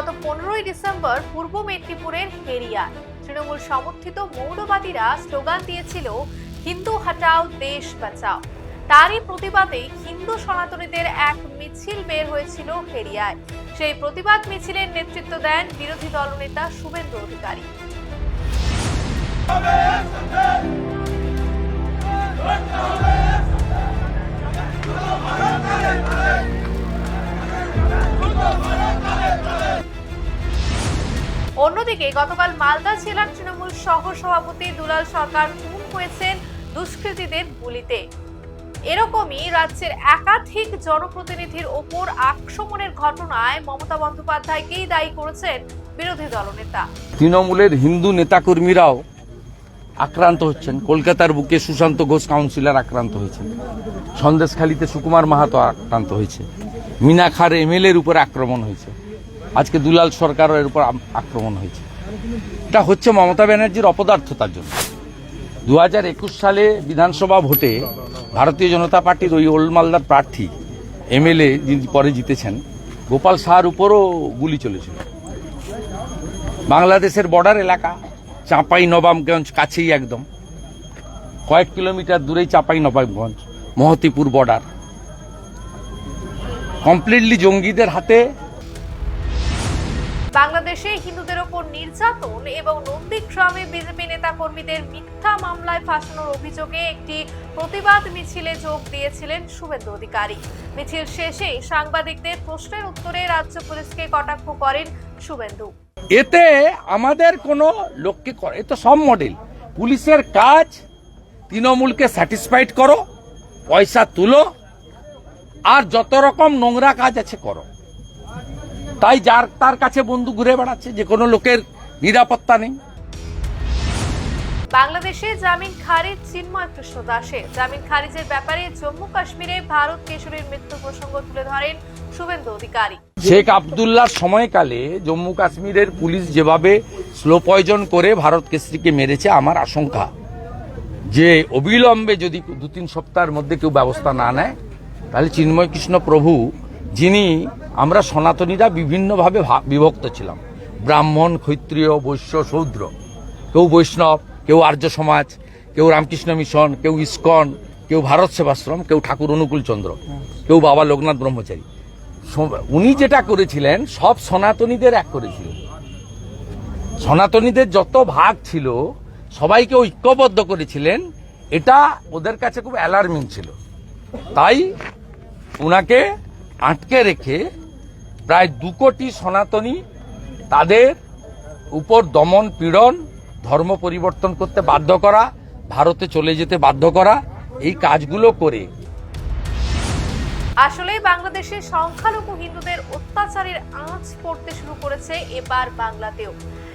গত 15ই ডিসেম্বর পূর্ব মেদিনীপুরের হেরিয়ায় তৃণমূল সমর্থিত মৌলবাদীরা স্লোগান দিয়েছিল হিন্দু হটাও দেশ বাঁচাও। তারই প্রতিবাদে হিন্দু সনাতনীদের এক মিছিল বের হয়েছিল হেরিয়ায়। সেই প্রতিবাদ মিছিলের নেতৃত্ব দেন বিরোধী দলনেতা শুভেন্দু অধিকারী। অন্যদিকে গতকাল মালদা জেলার তৃণমূল সহ সভাপতি দুলাল সরকার খুন হয়েছেন দুষ্কৃতীদের গুলিতে। এরকমই রাজ্যের একাধিক জনপ্রতিনিধির ওপর আক্রমণের ঘটনায় মমতা বন্দ্যোপাধ্যায়কেই দায়ী করেছেন বিরোধী দলনেতা। তৃণমূলের হিন্দু নেতাকর্মীরাও আক্রান্ত হচ্ছেন। কলকাতার বুকে সুশান্ত ঘোষ কাউন্সিলর আক্রান্ত হয়েছেন, সন্দেশখালীতে সুকুমার মাহাতো আক্রান্ত হয়েছে, মিনাখার এমএলএর উপর আক্রমণ হয়েছে, আজকে দুলাল সরকারের উপর আক্রমণ হয়েছে। এটা হচ্ছে মমতা ব্যানার্জির অপদার্থতার জন্য। 2021 সালে বিধানসভা ভোটে ভারতীয় জনতা পার্টির ওই ওল্ড মালদার প্রার্থী এমএলএ যিনি পরে জিতেছেন, গোপাল সাহার উপরও গুলি চলেছিল। বাংলাদেশের বর্ডার এলাকা চাঁপাই নবাবগঞ্জ কাছেই, একদম কয়েক কিলোমিটার দূরেই চাঁপাই নবাবগঞ্জ, মহতিপুর বর্ডার কমপ্লিটলি জঙ্গিদের হাতে। বাংলাদেশে হিন্দুদের ওপর নির্যাতন এবং নন্দীগ্রামে বিজেপি নেতা কর্মীদের মিথ্যা মামলায় ফাঁসানোর অভিযোগে একটি প্রতিবাদ মিছিলে যোগ দিয়েছিলেন শুভেন্দু অধিকারী। মিছিল শেষে সাংবাদিকদের প্রশ্নের উত্তরে রাজ্য পুলিশকে কটাক্ষ করেন শুভেন্দু। এতে আমাদের কোনো লোককে করে, এ তো সব মডেল। পুলিশের কাজ তৃণমূলকে স্যাটিসফাইড করো, পয়সা তুলো, আর যত রকম নোংরা কাজ আছে করো। তাই যার তার কাছে বন্দুক ঘুরে বেড়াচ্ছে, যে কোনো লোকের নিরাপত্তা নেই। বাংলাদেশে জামিন খারিজ চিন্ময় কৃষ্ণ দাসের। জামিন খারিজের ব্যাপারে জম্মু কাশ্মীরে ভারত কেশরীর মৃত্যু প্রসঙ্গ তুলে ধরেন শুভেন্দু অধিকারী। শেখ আবদুল্লাহর সময়কালে জম্মু কাশ্মীরের পুলিশ যেভাবে স্লো পয়জন করে ভারত কেশরীকে মেরেছে, আমার আশঙ্কা যে অবিলম্বে যদি 2-3 সপ্তাহের মধ্যে কেউ ব্যবস্থা না নেয়, তাহলে চিন্ময় কৃষ্ণ প্রভু, যিনি আমরা সনাতনীরা বিভিন্নভাবে বিভক্ত ছিলাম, ব্রাহ্মণ, ক্ষত্রিয়, বৈশ্য, শূদ্র, কেউ বৈষ্ণব, কেউ আর্য সমাজ, কেউ রামকৃষ্ণ মিশন, কেউ ইস্কন, কেউ ভারত সেবাশ্রম, কেউ ঠাকুর অনুকূল চন্দ্র, কেউ বাবা লোকনাথ ব্রহ্মচারী। উনি যেটা করেছিলেন সব সনাতনীদের এক করেছিলেন। সনাতনীদের যত ভাগ ছিল সবাইকে ঐক্যবদ্ধ করেছিলেন। এটা ওদের কাছে খুব অ্যালার্মিং ছিল। তাই উনাকে আটকে রেখে প্রায় 2 কোটি সনাতনী, তাদের উপর দমন পীড়ন, ধর্ম পরিবর্তন করতে বাধ্য করা, ভারতে চলে যেতে বাধ্য করা, এই কাজগুলো করে আসলে বাংলাদেশে সংখ্যালঘু হিন্দুদের অত্যাচারের আঁচ পড়তে শুরু করেছে এবার বাংলাতেও।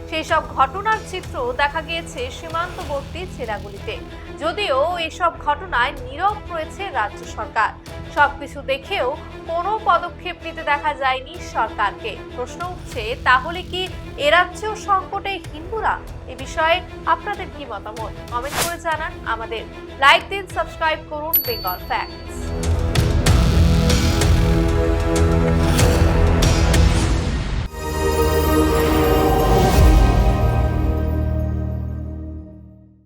সেই সব ঘটনার চিত্র দেখা গিয়েছে সীমান্তবর্তী জেলাগুলিতে। যদিও এসব ঘটনায় নীরব রয়েছে রাজ্য সরকার। সবকিছু দেখেও কোনো পদক্ষেপ নিতে দেখা যায়নি সরকারকে। প্রশ্ন উঠছে, তাহলে কি এ রাজ্যেও সংকটে হিন্দুরা? এ বিষয়ে আপনাদের কি মতামত? কমেন্ট করে জানান আমাদের। লাইক দিন, সাবস্ক্রাইব করুন বেঙ্গল ফ্যাক্টস।